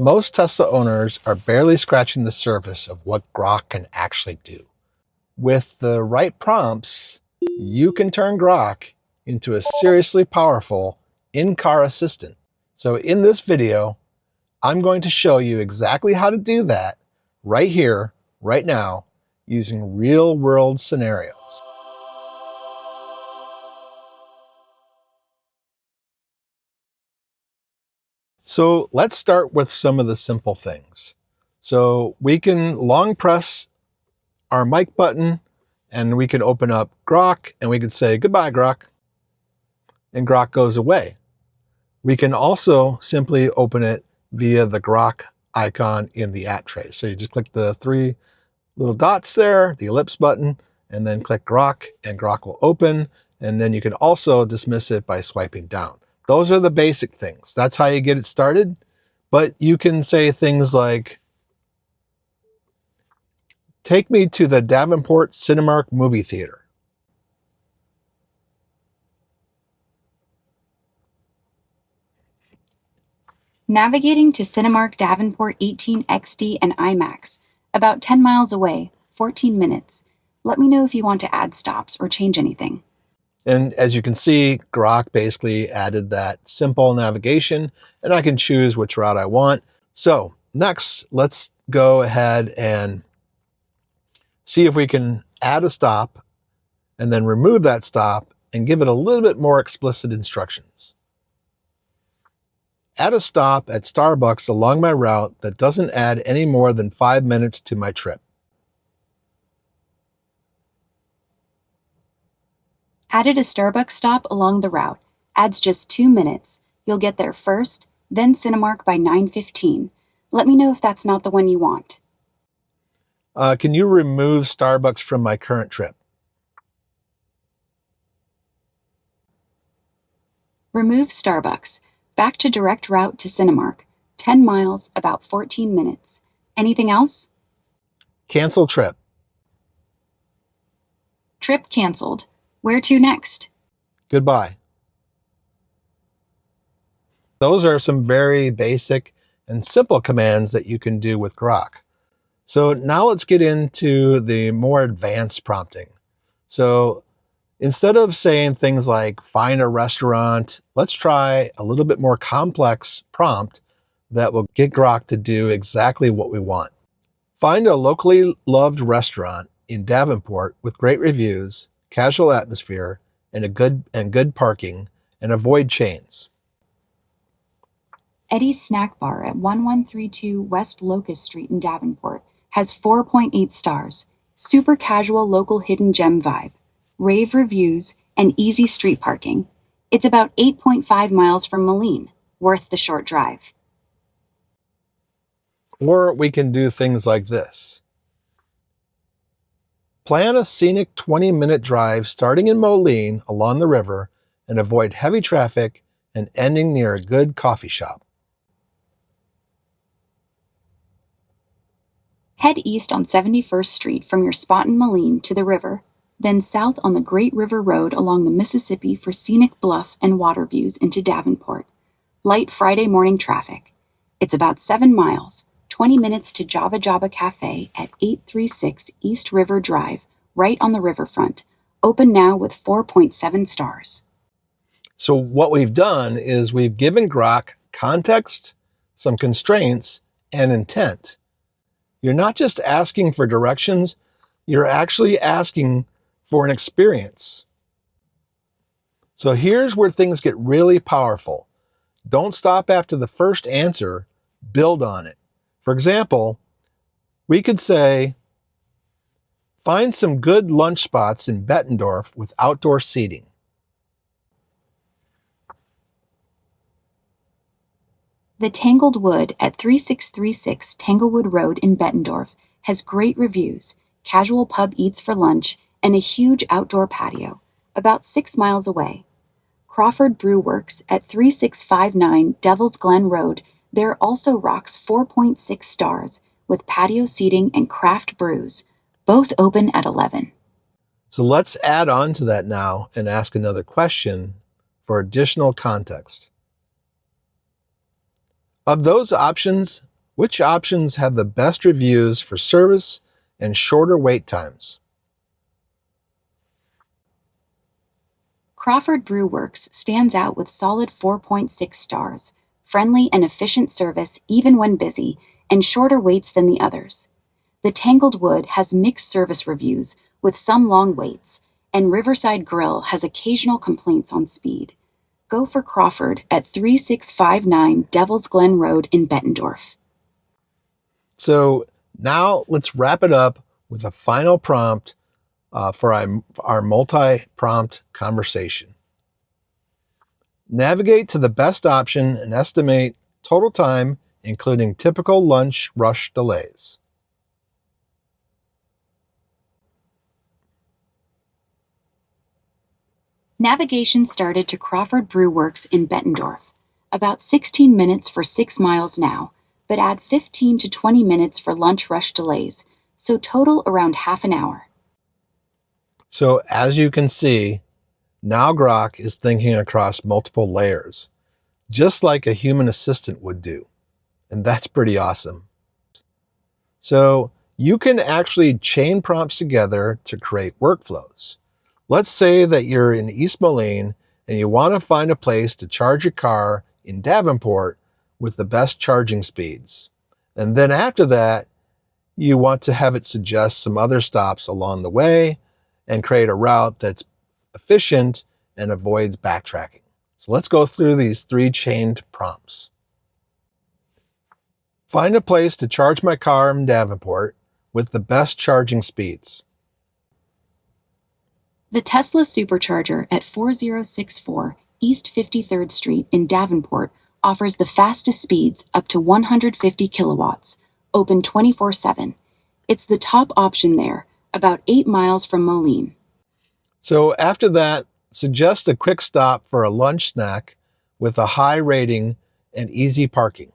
Most Tesla owners are barely scratching the surface of what Grok can actually do. With the right prompts, you can turn Grok into a seriously powerful in-car assistant. So in this video, I'm going to show you exactly how to do that right here, right now, using real-world scenarios. So let's start with some of the simple things. So we can long press our mic button and we can open up Grok and we can say, "Goodbye, Grok," and Grok goes away. We can also simply open it via the Grok icon in the app tray. So you just click the three little dots there, the ellipse button, and then click Grok, and Grok will open. And then you can also dismiss it by swiping down. Those are the basic things. That's how you get it started. But you can say things like, "Take me to the Davenport Cinemark movie theater." Navigating to Cinemark Davenport 18XD and IMAX, about 10 miles away, 14 minutes. Let me know if you want to add stops or change anything. And as you can see, Grok basically added that simple navigation, and I can choose which route I want. So next, let's go ahead and see if we can add a stop and then remove that stop and give it a little bit more explicit instructions. Add a stop at Starbucks along my route that doesn't add any more than 5 minutes to my trip. Added a Starbucks stop along the route. Adds just 2 minutes. You'll get there first, then Cinemark by 9:15. Let me know if that's not the one you want. Can you remove Starbucks from my current trip? Remove Starbucks. Back to direct route to Cinemark. 10 miles, about 14 minutes. Anything else? Cancel trip. Trip canceled. Where to next? Goodbye. Those are some very basic and simple commands that you can do with Grok. So now let's get into the more advanced prompting. So instead of saying things like find a restaurant, let's try a little bit more complex prompt that will get Grok to do exactly what we want. Find a locally loved restaurant in Davenport with great reviews, casual atmosphere, and good parking, and avoid chains. Eddie's Snack Bar at 1132 West Locust Street in Davenport has 4.8 stars. Super casual local hidden gem vibe. Rave reviews and easy street parking. It's about 8.5 miles from Moline. Worth the short drive. Or we can do things like this. Plan a scenic 20-minute drive starting in Moline along the river and avoid heavy traffic and ending near a good coffee shop. Head east on 71st Street from your spot in Moline to the river, then south on the Great River Road along the Mississippi for scenic bluff and water views into Davenport. Light Friday morning traffic. It's about 7 miles, 20 minutes to Java Java Cafe at 836 East River Drive, right on the riverfront. Open now with 4.7 stars. So what we've done is we've given Grok context, some constraints, and intent. You're not just asking for directions, you're actually asking for an experience. So here's where things get really powerful. Don't stop after the first answer, build on it. For example, we could say, find some good lunch spots in Bettendorf with outdoor seating. The Tangled Wood at 3636 Tanglewood Road in Bettendorf has great reviews, casual pub eats for lunch, and a huge outdoor patio, about 6 miles away. Crawford Brew Works at 3659 Devil's Glen Road, there also rocks 4.6 stars with patio seating and craft brews, both open at 11. So let's add on to that now and ask another question for additional context. Of those options, Which options have the best reviews for service and shorter wait times? Crawford Brew Works stands out with solid 4.6 stars, friendly and efficient service even when busy, and shorter waits than the others. The Tangled Wood has mixed service reviews with some long waits, and Riverside Grill has occasional complaints on speed. Go for Crawford at 3659 Devil's Glen Road in Bettendorf. So now let's wrap it up with a final prompt for our multi-prompt conversation. Navigate to the best option and estimate total time, including typical lunch rush delays. Navigation started to Crawford Brew Works in Bettendorf. About 16 minutes for 6 miles now, but add 15 to 20 minutes for lunch rush delays, so total around half an hour. So as you can see, now Grok is thinking across multiple layers, just like a human assistant would do. And that's pretty awesome. So you can actually chain prompts together to create workflows. Let's say that you're in East Moline and you want to find a place to charge your car in Davenport with the best charging speeds. And then after that, you want to have it suggest some other stops along the way and create a route that's efficient and avoids backtracking. So let's go through these 3 chained prompts. Find a place to charge my car in Davenport with the best charging speeds. The Tesla Supercharger at 4064 East 53rd Street in Davenport offers the fastest speeds up to 150 kilowatts, open 24/7. It's the top option there, about 8 miles from Moline. So after that, suggest a quick stop for a lunch snack with a high rating and easy parking.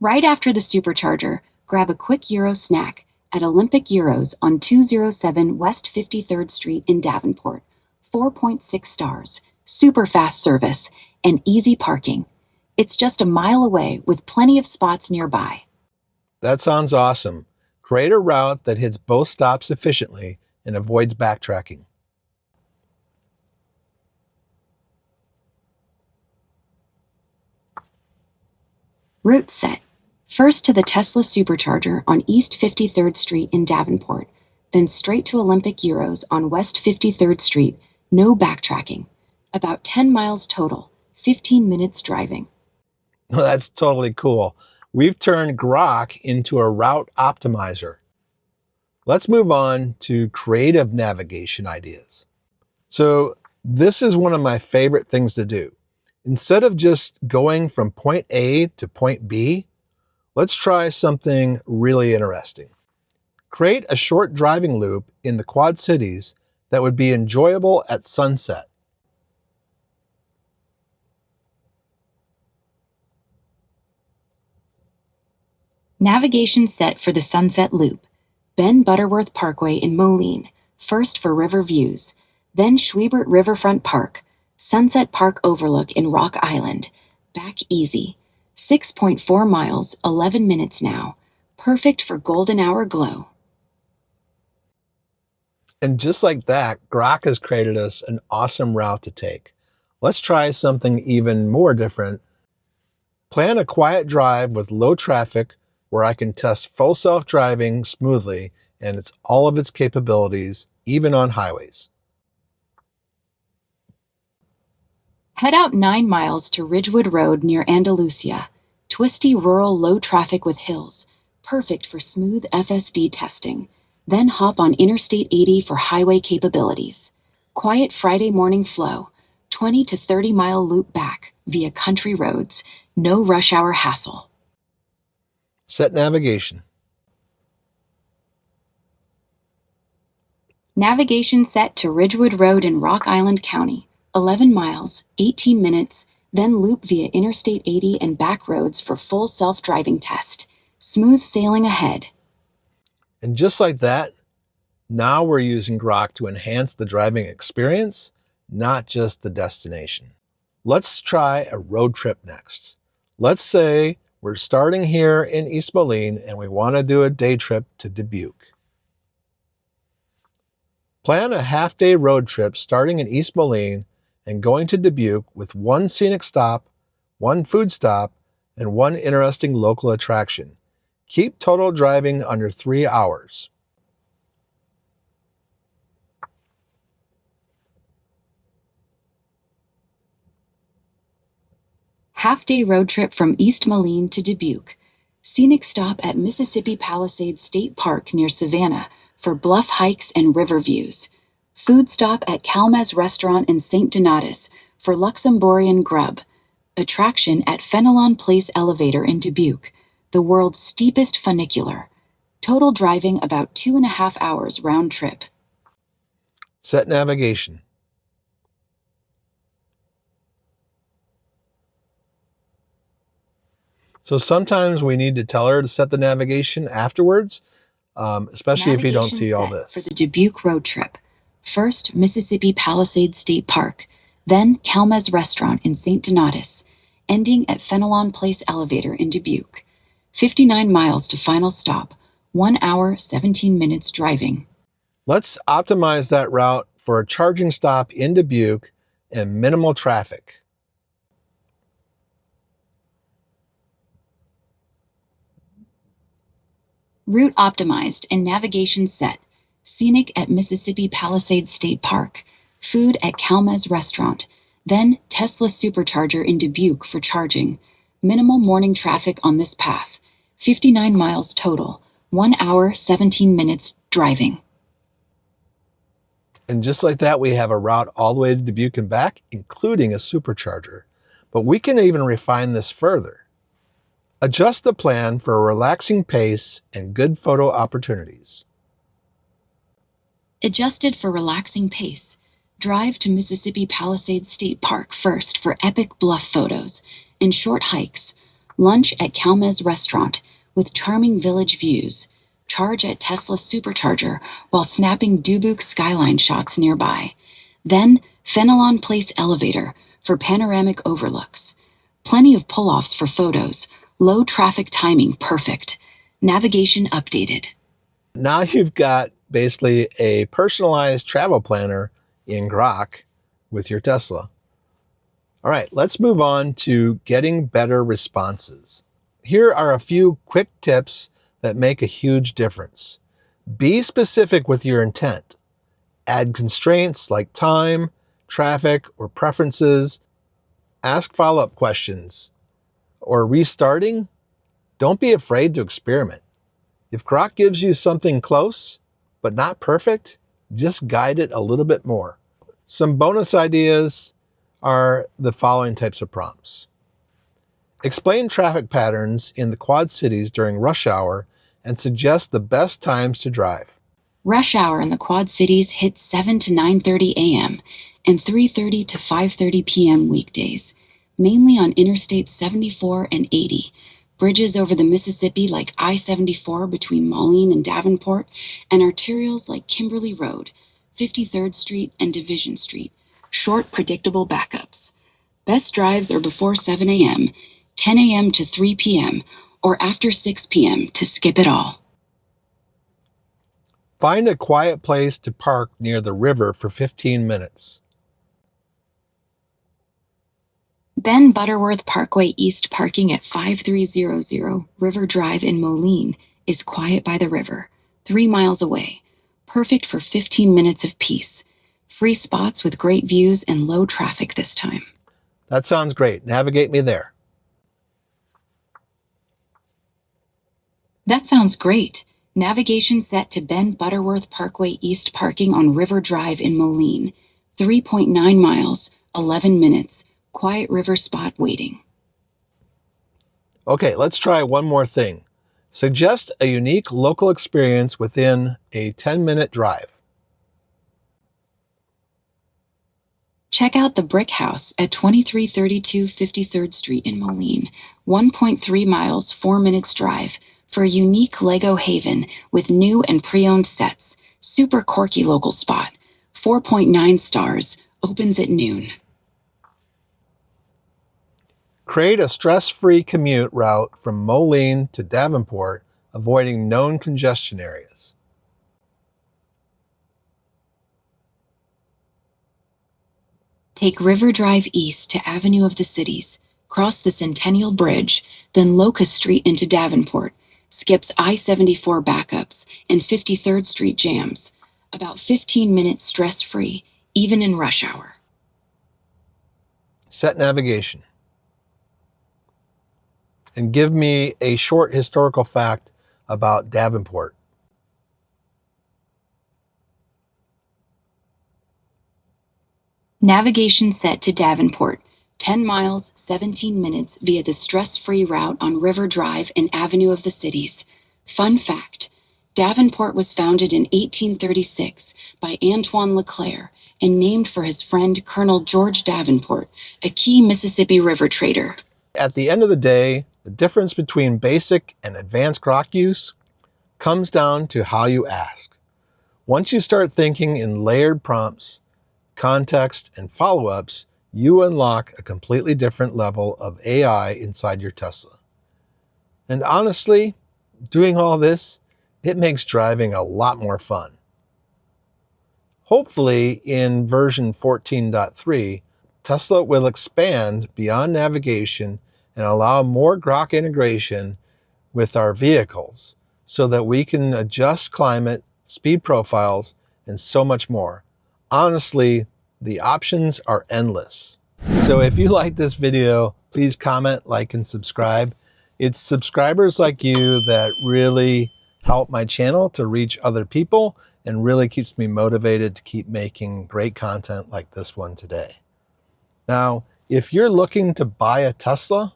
Right after the Supercharger, grab a quick Euro snack at Olympic Euros on 207 West 53rd Street in Davenport. 4.6 stars, super fast service, and easy parking. It's just a mile away with plenty of spots nearby. That sounds awesome. Create a route that hits both stops efficiently and avoids backtracking. Route set. First to the Tesla Supercharger on East 53rd Street in Davenport, then straight to Olympic Euros on West 53rd Street, no backtracking. About 10 miles total, 15 minutes driving. That's totally cool. We've turned Grok into a route optimizer. Let's move on to creative navigation ideas. So this is one of my favorite things to do. Instead of just going from point A to point B, let's try something really interesting. Create a short driving loop in the Quad Cities that would be enjoyable at sunset. Navigation set for the Sunset Loop. Ben Butterworth Parkway in Moline, first for river views, then Schwiebert Riverfront Park, Sunset Park Overlook in Rock Island, back easy. 6.4 miles, 11 minutes now. Perfect for golden hour glow. And just like that, Grok has created us an awesome route to take. Let's try something even more different. Plan a quiet drive with low traffic where I can test full self-driving smoothly and it's all of its capabilities, even on highways. Head out 9 miles to Ridgewood Road near Andalusia. Twisty rural low traffic with hills, perfect for smooth FSD testing. Then hop on Interstate 80 for highway capabilities. Quiet Friday morning flow, 20 to 30 mile loop back via country roads, no rush hour hassle. Set navigation. Navigation set to Ridgewood Road in Rock Island County, 11 miles, 18 minutes, then loop via Interstate 80 and back roads for full self-driving test. Smooth sailing ahead. And just like that, now we're using Grok to enhance the driving experience, not just the destination. Let's try a road trip next. Let's say We're starting here in East Moline and we want to do a day trip to Dubuque. Plan a half-day road trip starting in East Moline and going to Dubuque with one scenic stop, one food stop, and one interesting local attraction. Keep total driving under 3 hours. Half-day road trip from East Moline to Dubuque. Scenic stop at Mississippi Palisades State Park near Savannah for bluff hikes and river views. Food stop at Calmez Restaurant in St. Donatus for Luxembourgian grub. Attraction at Fenelon Place Elevator in Dubuque, the world's steepest funicular. Total driving about 2.5 hours round trip. Set navigation. So sometimes we need to tell her to set the navigation afterwards, especially if you don't see all this. For the Dubuque road trip. First, Mississippi Palisades State Park, then Calmez Restaurant in St. Donatus, ending at Fenelon Place Elevator in Dubuque. 59 miles to final stop, 1 hour, 17 minutes driving. Let's optimize that route for a charging stop in Dubuque and minimal traffic. Route optimized and navigation set. Scenic at Mississippi Palisades State Park. Food at Calmez Restaurant. Then Tesla Supercharger in Dubuque for charging. Minimal morning traffic on this path. 59 miles total. 1 hour, 17 minutes driving. And just like that, we have a route all the way to Dubuque and back, including a supercharger. But we can even refine this further. Adjust the plan for a relaxing pace and good photo opportunities. Adjusted for relaxing pace. Drive to Mississippi Palisades State Park first for epic bluff photos and short hikes. Lunch at Calmez Restaurant with charming village views. Charge at Tesla Supercharger while snapping Dubuque skyline shots nearby. Then Fenelon Place Elevator for panoramic overlooks. Plenty of pull-offs for photos. Low traffic timing perfect. Navigation updated. Now you've got basically a personalized travel planner in Grok with your Tesla. All right, let's move on to getting better responses. Here are a few quick tips that make a huge difference. Be specific with your intent. Add constraints like time, traffic, or preferences. Ask follow-up questions. Or restarting, don't be afraid to experiment. If Grok gives you something close, but not perfect, just guide it a little bit more. Some bonus ideas are the following types of prompts. Explain traffic patterns in the Quad Cities during rush hour and suggest the best times to drive. Rush hour in the Quad Cities hits 7 to 9:30 a.m. and 3:30 to 5:30 p.m. weekdays, mainly on Interstate 74 and 80, bridges over the Mississippi like I-74 between Moline and Davenport, and arterials like Kimberly Road, 53rd Street, and Division Street. Short, predictable backups. Best drives are before 7 a.m., 10 a.m. to 3 p.m., or after 6 p.m. to skip it all. Find a quiet place to park near the river for 15 minutes. Ben Butterworth Parkway East parking at 5300 River Drive in Moline is quiet by the river, 3 miles away. Perfect for 15 minutes of peace. Free spots with great views and low traffic this time. That sounds great. Navigate me there. That sounds great. Navigation set to Ben Butterworth Parkway East parking on River Drive in Moline. 3.9 miles, 11 minutes. Quiet river spot waiting. Okay, let's try one more thing. Suggest a unique local experience within a 10-minute drive. Check out the Brick House at 2332 53rd Street in Moline. 1.3 miles, 4 minutes drive for a unique Lego haven with new and pre-owned sets. Super quirky local spot. 4.9 stars. Opens at noon. Create a stress-free commute route from Moline to Davenport, avoiding known congestion areas. Take River Drive east to Avenue of the Cities, cross the Centennial Bridge, then Locust Street into Davenport, skips I-74 backups and 53rd Street jams. About 15 minutes stress-free, even in rush hour. Set navigation. And give me a short historical fact about Davenport. Navigation set to Davenport. 10 miles, 17 minutes via the stress-free route on River Drive and Avenue of the Cities. Fun fact, Davenport was founded in 1836 by Antoine Leclerc and named for his friend Colonel George Davenport, a key Mississippi River trader. At the end of the day, the difference between basic and advanced Grok use comes down to how you ask. Once you start thinking in layered prompts, context, and follow-ups, you unlock a completely different level of AI inside your Tesla. And honestly, doing all this, it makes driving a lot more fun. Hopefully, in version 14.3, Tesla will expand beyond navigation and allow more Grok integration with our vehicles so that we can adjust climate, speed profiles, and so much more. Honestly, the options are endless. So if you like this video, please comment, like, and subscribe. It's subscribers like you that really help my channel to reach other people and really keeps me motivated to keep making great content like this one today. Now, if you're looking to buy a Tesla,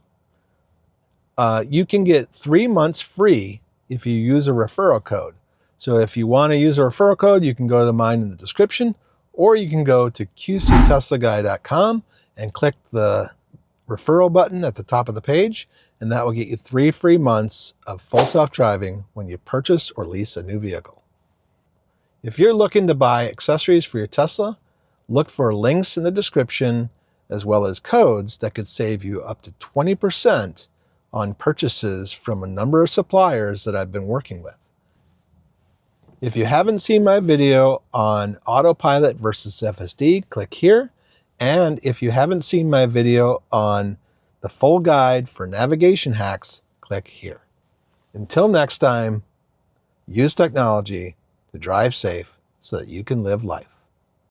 you can get 3 months free if you use a referral code. So if you want to use a referral code, you can go to mine in the description, or you can go to qcteslaguy.com and click the referral button at the top of the page, and that will get you 3 free months of full self-driving when you purchase or lease a new vehicle. If you're looking to buy accessories for your Tesla, look for links in the description as well as codes that could save you up to 20% on purchases from a number of suppliers that I've been working with. If you haven't seen my video on autopilot versus FSD, click here. And if you haven't seen my video on the full guide for navigation hacks, click here. Until next time, use technology to drive safe so that you can live life.